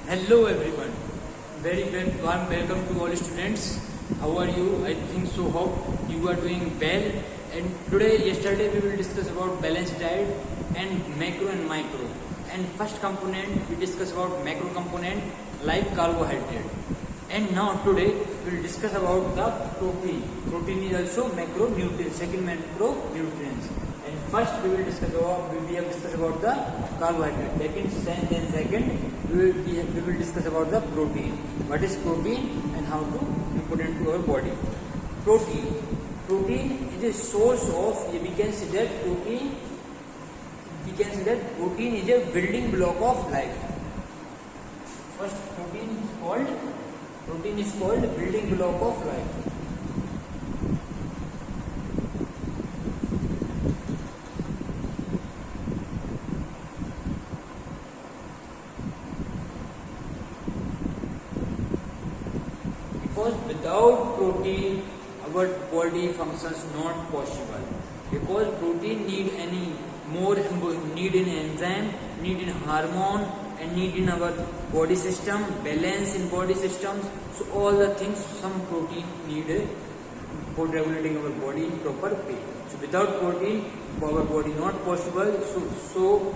Hello everyone, very warm welcome to all students. How are you? I think so. Hope you are doing well. And yesterday we will discuss about balanced diet and macro and micro. And first component we discuss about macro component like carbohydrate. And now today we will discuss about the protein. Protein is also macronutrient, second macronutrients. And first we will discuss about the carbohydrate. Second we will discuss about the protein. What is protein and how to important to our body. Protein is a source of, we can say that protein is a building block of life. First, protein is called building block of life. Because without protein, our body functions not possible. Because protein need an enzyme, need in hormone, and need in our body system, balance in body systems. So all the things some protein need for regulating our body in proper way. So without protein, our body not possible. So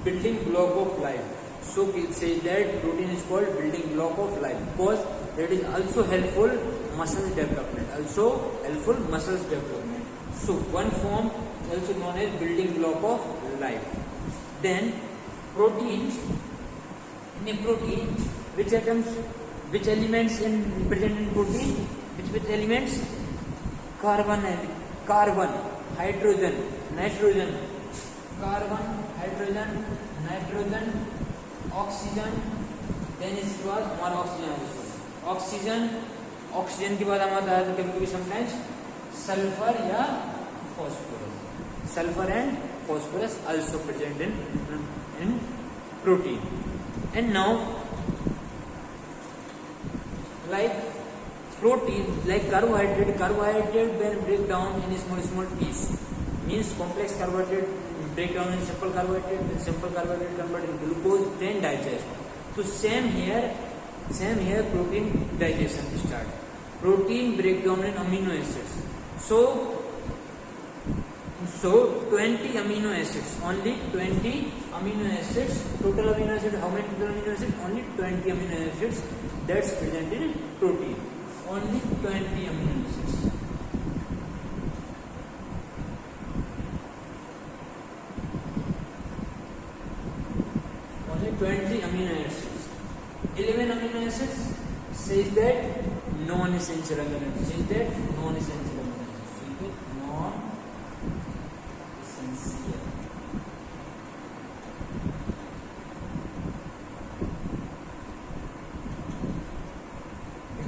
building block of life. So we say that protein is called building block of life because that is also helpful muscle development. So one form also known as building block of life. Then protein. In a protein, which elements present in protein? Which elements? Carbon, hydrogen, nitrogen. Carbon, hydrogen, nitrogen, oxygen. Then इसके बाद हमारा oxygen के बाद हमारा कभी sometimes sulfur या phosphorus. Sulfur and phosphorus also present in protein. And now, like protein, like carbohydrate when break down in small piece. Means complex carbohydrate break down in simple carbohydrate, then simple carbohydrate convert in glucose, then digest. So same here protein digestion start. Protein break down in amino acids. So 20 amino acids, only 20 amino acids. Total amino acids, how many total amino acids? Only 20 amino acids that's present in protein. Only 20 amino acids. Only 20 amino acids. 11 amino acids says that non-essential amino acids.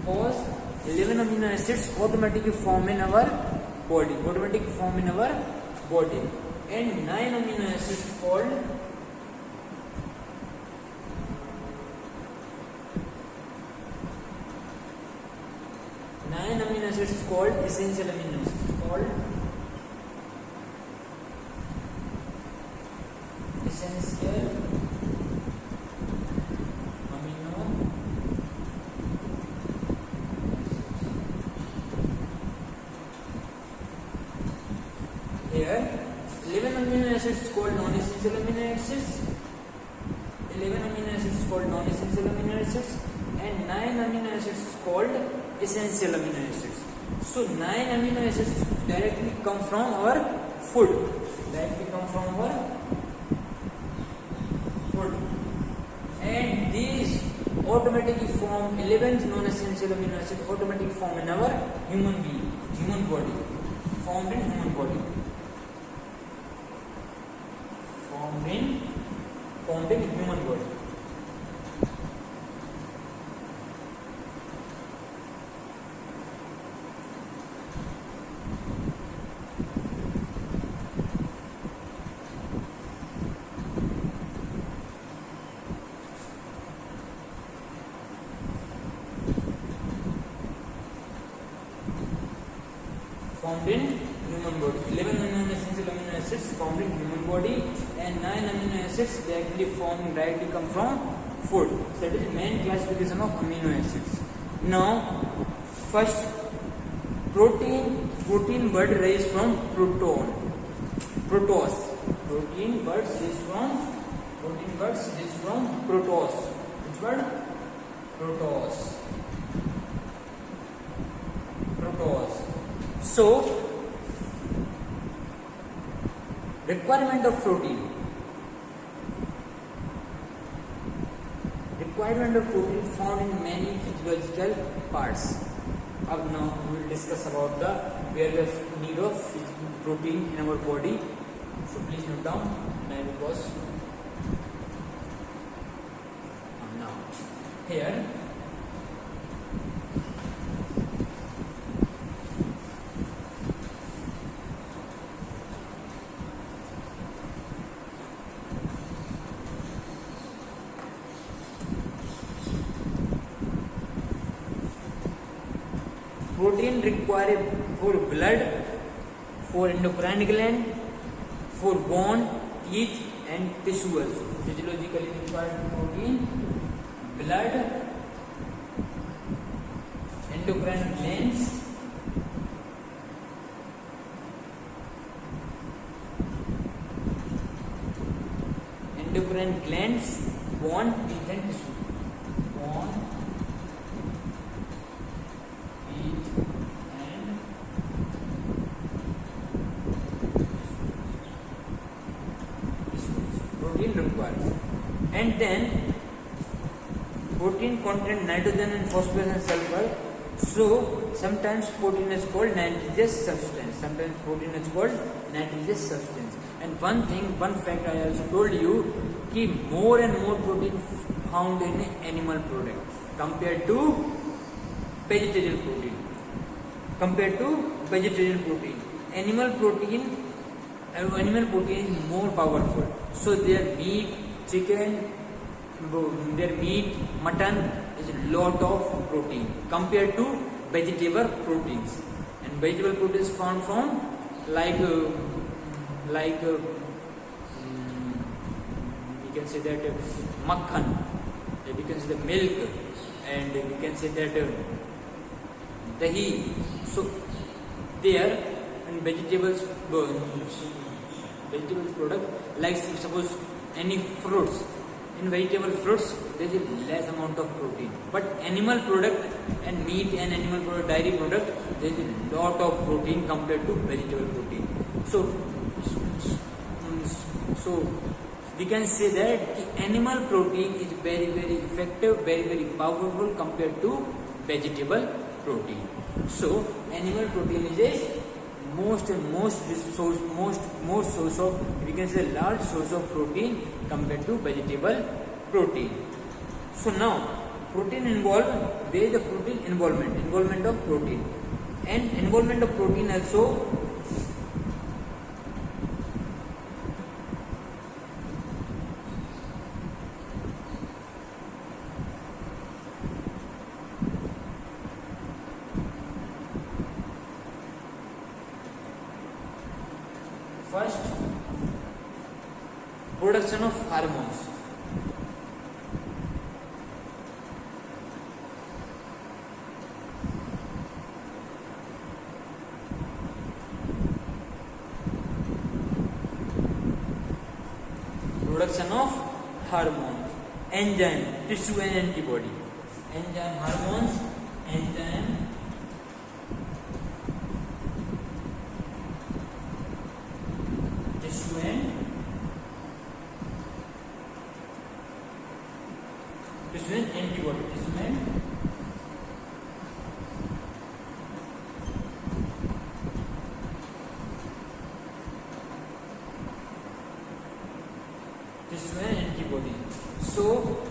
Because 11 amino acids automatically form in our body, and 9 amino acids called essential amino acids. Here 11 amino acids called non-essential amino acids. 11 amino acids called non-essential amino acids, and 9 amino acids called essential amino acids. So 9 amino acids directly come from our food. And these automatically form 11 non-essential amino acids automatically form in our human body. Formed in human body. Formed in human body. 11 non-essential amino acids formed in human body, and 9 amino acids directly come from food. That is main classification of amino acids. Now, first, protein word raised from proteos. Protein words raised from proteos. Which word? Proteos. So, requirement of protein. Requirement of protein found in many physiological parts. Now we will discuss about the various need of protein in our body. So please note down. And I will pause. Now here. Protein required for blood, for endocrine gland, for bone, teeth and tissue also. Physiologically required protein, blood, endocrine glands, bone, teeth and tissue. Bone, requires. And then protein contain nitrogen and phosphorus and sulfur. So sometimes protein is called nitrogenous substance. And one fact I also told you, कि more and more protein found in animal product compared to vegetarian protein. Animal protein is more powerful. So their meat, chicken, mutton is a lot of protein compared to vegetable proteins. And vegetable proteins found from we can say that makhan, we can say the milk, and we can say that dahi. So there and vegetables product, like suppose any fruits, in vegetable fruits there is less amount of protein, but animal product and meat and animal product, dairy product, there is a lot of protein compared to vegetable protein. So we can say that animal protein is very effective, very powerful compared to vegetable protein. So animal protein is a most source of, we can say, large source of protein compared to vegetable protein. So now protein involved, there is a protein involvement of protein, and involvement of protein also first, production of hormones. Production of hormones, enzyme, tissue and antibody. Enzyme, hormones, enzyme, tissue and antibody. Tissue and antibody. So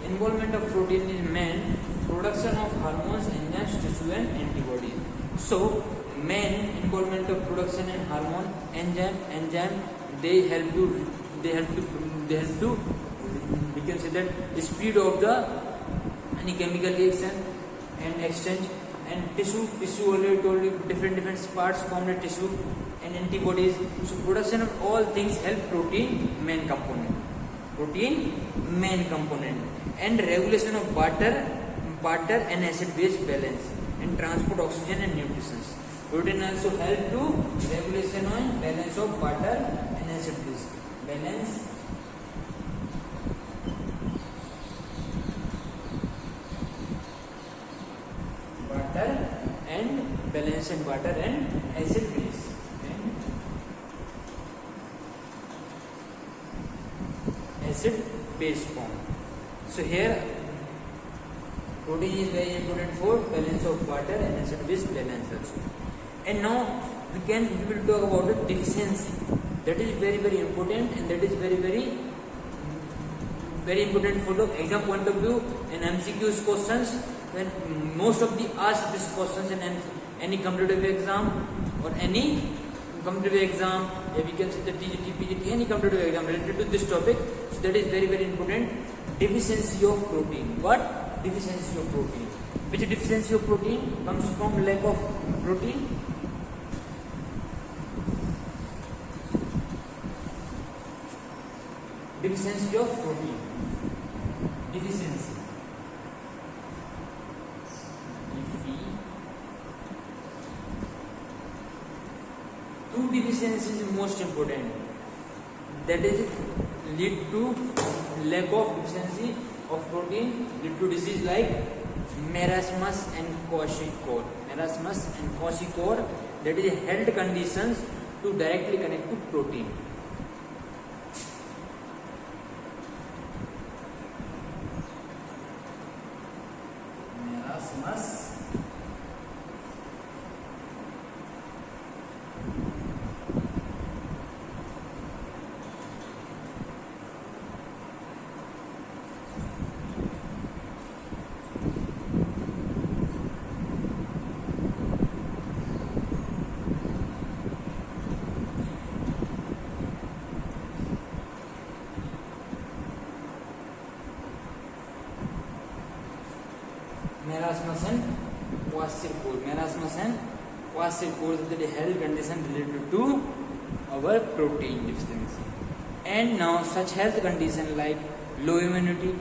involvement of protein is main, production of hormones, enzymes, tissue and antibody. So main involvement of production and hormone, enzyme, they help to we can say that the speed of the any chemical reaction and exchange. And tissue already told you, different parts form the tissue, and antibodies. So production of all things help protein main component. and regulation of water and acid-base balance, and transport oxygen and nutrition. Protein also help to regulation on balance of water and acid-base balance. Water and balance and water and acid-base. Acid base form. So here protein is very important for balance of water and acid base balance also. And now we will talk about the deficiency. That is very important, and that is very important for the exam point of view and MCQs questions. When most of the ask these questions in any competitive exam or any competitive exam, we can say the TGT, PGT, any competitive exam related to this topic. So that is very important. Deficiency of protein. What? Deficiency of protein. Which deficiency of protein comes from lack of protein? Deficiency of protein. Deficiency. Two deficiencies is most important. That is lead to lack of deficiency of protein, lead to disease like marasmus and kwashiorkor. Marasmus and kwashiorkor, that is health conditions to directly connect to protein. Marasmus and kwashiorkor. Marasmus and kwashiorkor is the health condition related to our protein deficiency. And now such health condition like low immunity,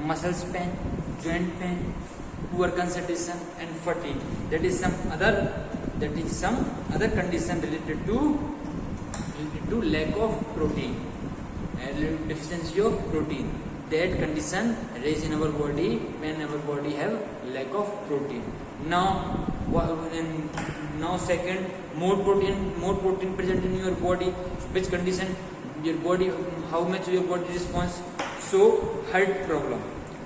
muscles pain, joint pain, poor concentration and fatigue. That is some other condition related to lack of protein and deficiency of protein. That condition raise in our body when our body have lack of protein. Now second, more protein present in your body. Which condition your body, how much your body responds? So heart problem,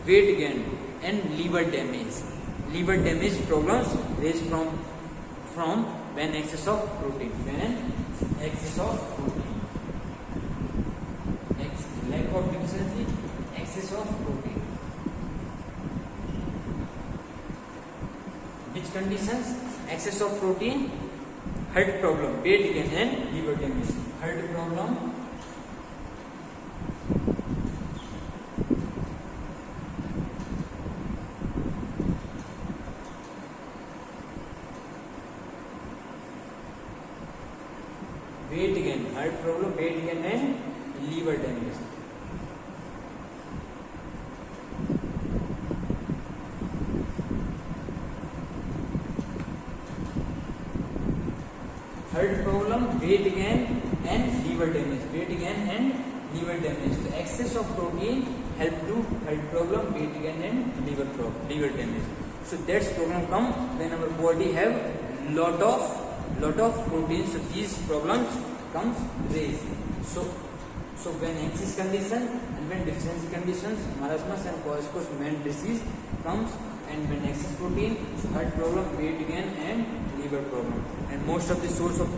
weight gain and liver damage. Liver damage problems raise from when excess of protein. Lack of deficiency, excess of protein. Which conditions? Excess of protein, heart problem, weight gain and liver damage. Heart problem, weight gain, heart problem, weight gain and liver damage. Heart problem, weight gain and liver damage. Weight gain and liver damage. So excess of protein help to heart problem, weight gain and liver damage. So that's problem come when our body have lot of protein. So these problems comes raise. So when excess condition and when deficiency conditions, marasmus and kwashiorkor main disease comes, and when excess protein, so heart problem, weight gain and liver problem. And most of the source of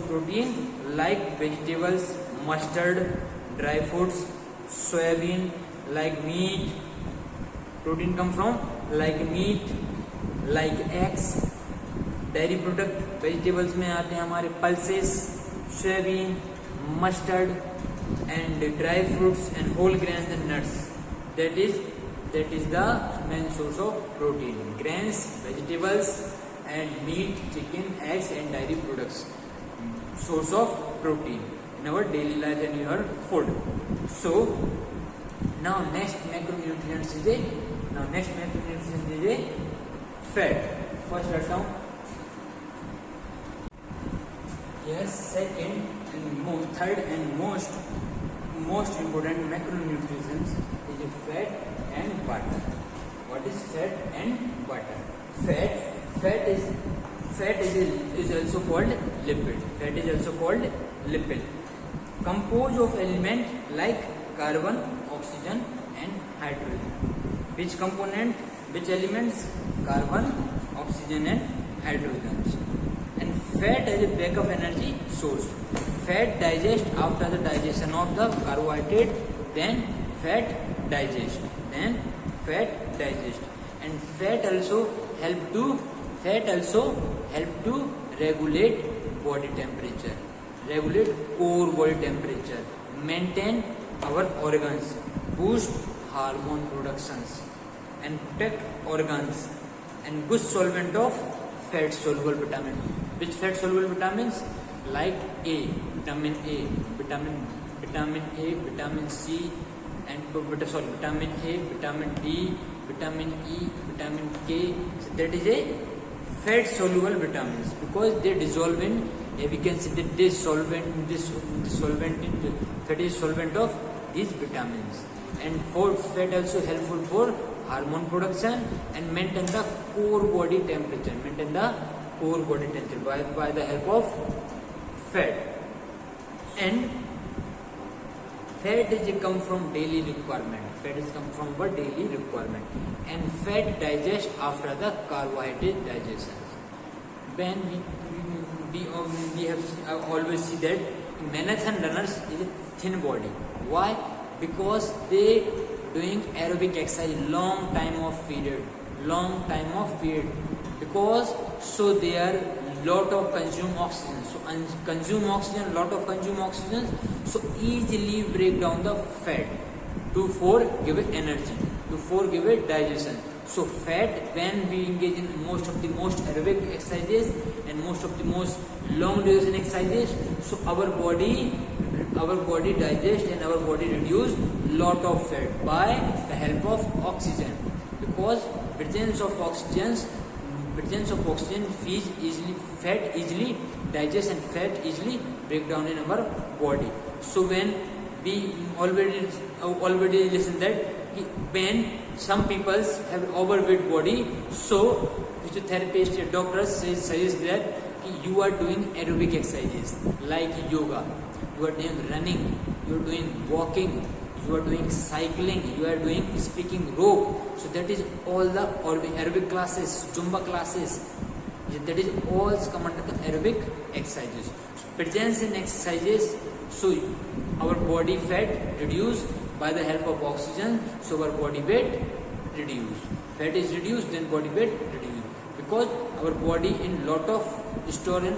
protein like vegetables, mustard, dry foods, soybean, like meat. Protein come from like meat, like eggs, dairy product. Vegetables में आते हैं हमारे pulses, soybean, mustard and dry fruits and whole grains and nuts. That is the main source of protein. Grains, vegetables and meat, chicken, eggs and dairy products. Source of protein in our daily life and your food. So Now next macronutrients is a fat. First write down. Yes, second and third and most important macronutrients is fat and butter. What is fat and butter? Fat is also called lipid. Fat is also called lipid. Composed of elements like carbon, oxygen and hydrogen. Which elements? Carbon, oxygen and hydrogen. And fat as a backup energy source. Fat digests after the digestion of the carbohydrate, then fat digest. And fat also help to regulate body temperature, regulate core body temperature, maintain our organs, boost hormone productions and protect organs, and good solvent of fat soluble vitamins. Which fat soluble vitamins? Like vitamin A, vitamin C, and vitamin A, vitamin D, vitamin E, vitamin K. So that is a fat soluble vitamins because they dissolve in, we can say that this solvent fat is solvent of these vitamins. And fat also helpful for hormone production and maintain the core body temperature. By the help of fat. And fat is come from daily requirement. And fat digests after the carbohydrate digestion. When we have always see that marathon runners is a thin body. Why? Because they doing aerobic exercise long time of period. Because so they are lot of consume oxygen. So consume oxygen. So easily break down the fat to give it energy, to give it digestion. So fat, when we engage in most aerobic exercises and most long duration exercises, so our body digest and our body reduce lot of fat by the help of oxygen, because presence of oxygen feeds easily, fat easily digest and fat easily break down in our body. So when we already listen that when some people have overweight body, so physiotherapist, doctors suggest that you are doing aerobic exercises like yoga, you are doing running, you are doing walking, you are doing cycling, you are doing speaking rope. So that is all the aerobic classes, Zumba classes. That is all come under the aerobic exercises. So presence in exercises, so our body fat reduced by the help of oxygen, so our body weight reduced. Fat is reduced, then body weight reduced, because our body in lot of store in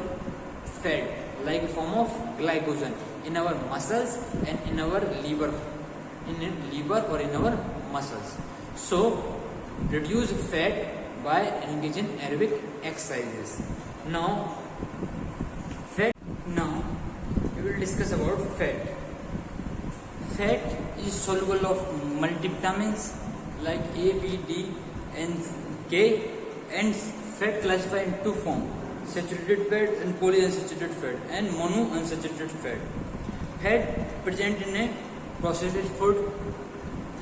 fat like form of glycogen in our muscles and in our liver, or in our muscles. So reduce fat by engaging in aerobic exercises. Now we will discuss about fat. Fat is soluble of multivitamins like A, B, D and K, and fat classified in two forms: saturated fat and polyunsaturated fat, and monounsaturated fat. Fat present in a processed food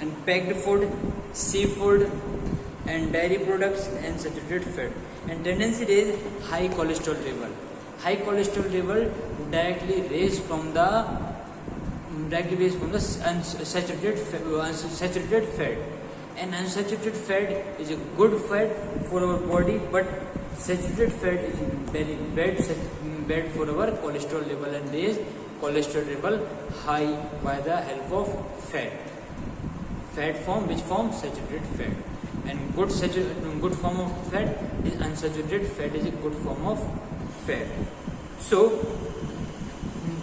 and packed food, seafood and dairy products, and saturated fat. And tendency is high cholesterol level. High cholesterol level directly raised from the unsaturated fat. And unsaturated fat is a good fat for our body, but saturated fat is very bad for our cholesterol level and raise cholesterol level high by the help of fat. Fat form, which form? Saturated fat. And good form of fat is unsaturated fat, is a good form of fat. So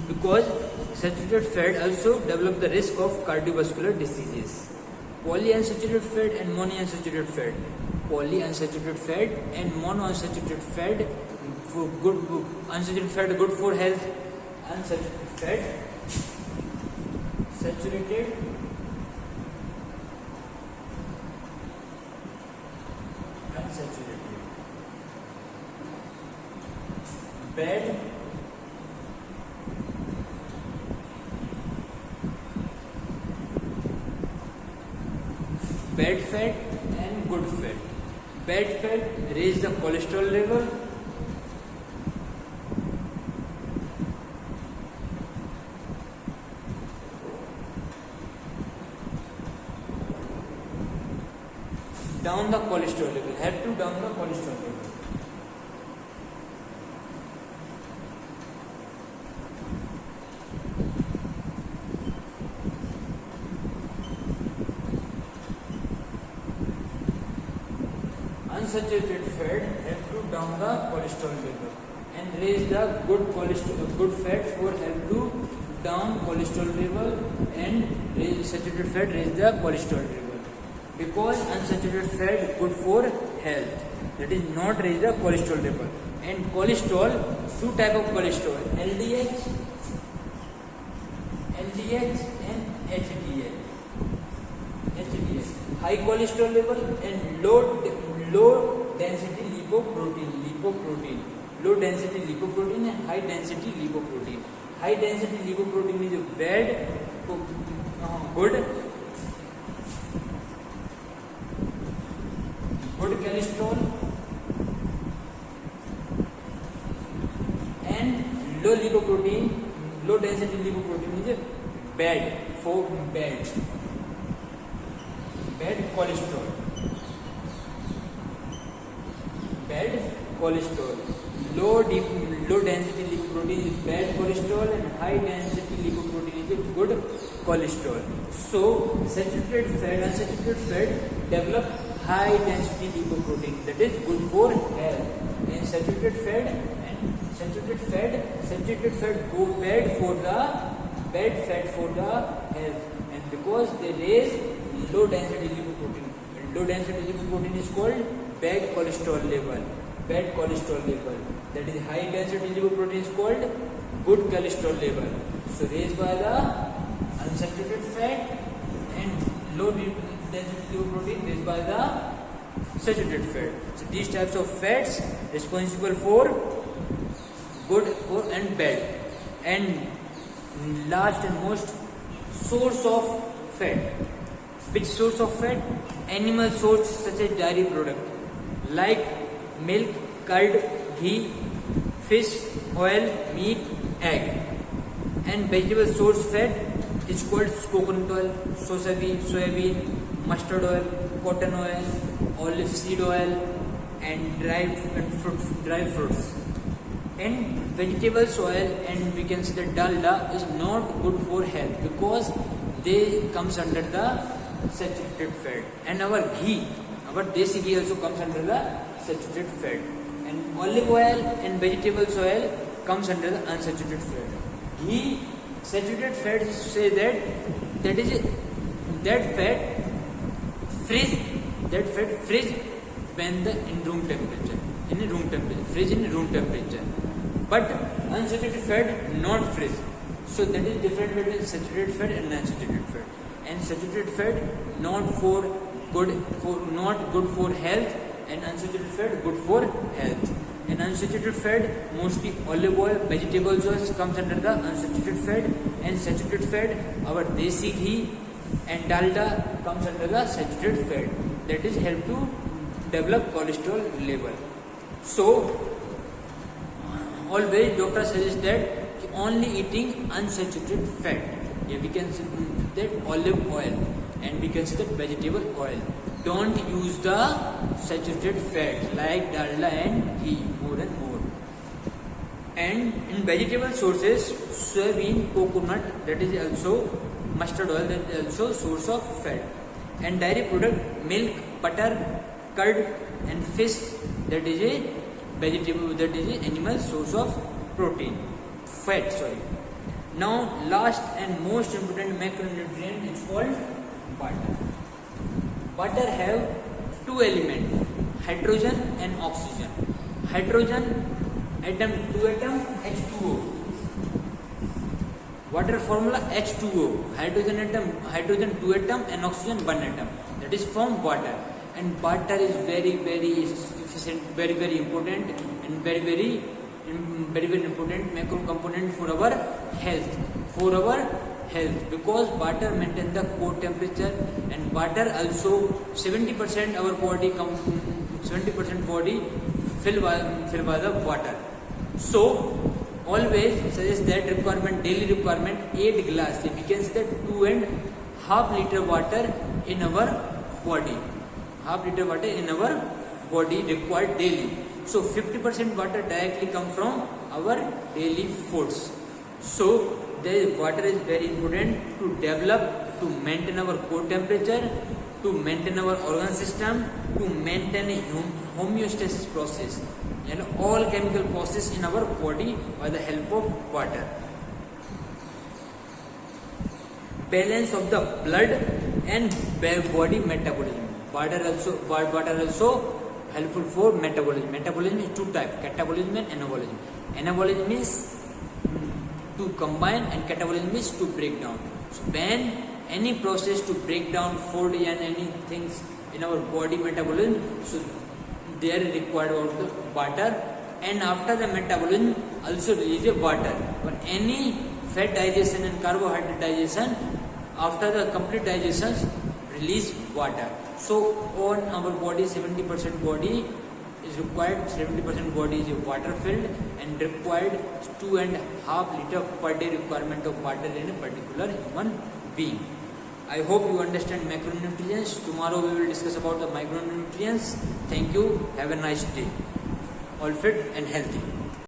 because saturated fat also develop the risk of cardiovascular diseases. Polyunsaturated fat and monounsaturated fat. Polyunsaturated fat and monounsaturated fat for good. Unsaturated fat good for health. Unsaturated fat, saturated unsaturated. Bad fat and good fat. Bad fat raise the cholesterol level. Down the cholesterol level. Help to down the cholesterol level. Unsaturated fat help to down the cholesterol level and raise the good fat for help to down cholesterol level and raise saturated fat raise the cholesterol level, because unsaturated fat good for health, that is not raise the cholesterol level. And cholesterol, two type of cholesterol, LDH and HDL. High cholesterol level and low density lipoprotein. Low density lipoprotein and high density lipoprotein. High density lipoprotein is bad, good cholesterol, and low density lipoprotein is bad cholesterol. Low density lipoprotein is bad cholesterol and high density lipoprotein is good cholesterol. So saturated fat, unsaturated fat develop high density lipoprotein, that is good for health. And saturated fat go bad fat for the health, and because they raise low density lipoprotein. Low density lipoprotein is called bad cholesterol level. That is high density lipoprotein is called good cholesterol level. So raised by the unsaturated fat, and low density lipoprotein raised by the saturated fat. So these types of fats responsible for good and bad. And last and most, source of fat. Which source of fat? Animal source such as dairy product like milk, curd, ghee, fish, oil, meat, egg. And vegetable source fat is called coconut oil, soybean, mustard oil, cotton oil, olive seed oil, and dry fruits. And vegetables oil, and we can say that dalda is not good for health because they comes under the saturated fat. And our desi ghee also comes under the saturated fat. And olive oil and vegetables oil comes under the unsaturated fat. Ghee, saturated fat, say that fat freeze when in room temperature. Freeze in room temperature. But unsaturated fat not freeze. So that is different between saturated fat and unsaturated fat. And saturated fat not good for health, and unsaturated fat good for health. And unsaturated fat, mostly olive oil, vegetables oils comes under the unsaturated fat, and saturated fat, our desi ghee and dalda comes under the saturated fat. That is help to develop cholesterol level. So always doctor suggests that only eating unsaturated fat. Yeah, we can say that olive oil, and we can say that vegetable oil. Don't use the saturated fat like dalda and ghee more and more. And in vegetable sources, soybean, coconut, that is also mustard oil, that is also source of fat. And dairy product, milk, butter, curd, and fish, that is a vegetable, that is an animal source of fat. Now last and most important macronutrient is called butter. Butter have two elements, hydrogen and oxygen. Hydrogen atom, 2 atom, H2O. Water formula H2O. Hydrogen 2 atom and oxygen 1 atom. That is from water. and water is very efficient, very important, and very important macro component for our health, because water maintains the core temperature, and water also 70% our body 70% body fill by the water. So always suggest that daily requirement 8 glass, we can say that 2.5 liter water in our body, required daily. So 50% water directly come from our daily foods. So water is very important to develop, to maintain our core temperature, to maintain our organ system, to maintain a homeostasis process, and all chemical process in our body by the help of water. Balance of the blood and body metabolism. Water also helpful for metabolism. Metabolism is two types: catabolism and anabolism. Anabolism is to combine, and catabolism is to break down. So when any process to break down food and any things in our body metabolism, so they are required also water, and after the metabolism also release water. But any fat digestion and carbohydrate digestion, after the complete digestion release water. So on our body 70% body is required, 70% body is water filled, and required 2.5 liter per day requirement of water in a particular human being. I hope you understand macronutrients. Tomorrow we will discuss about the micronutrients. Thank you. Have a nice day. All fit and healthy.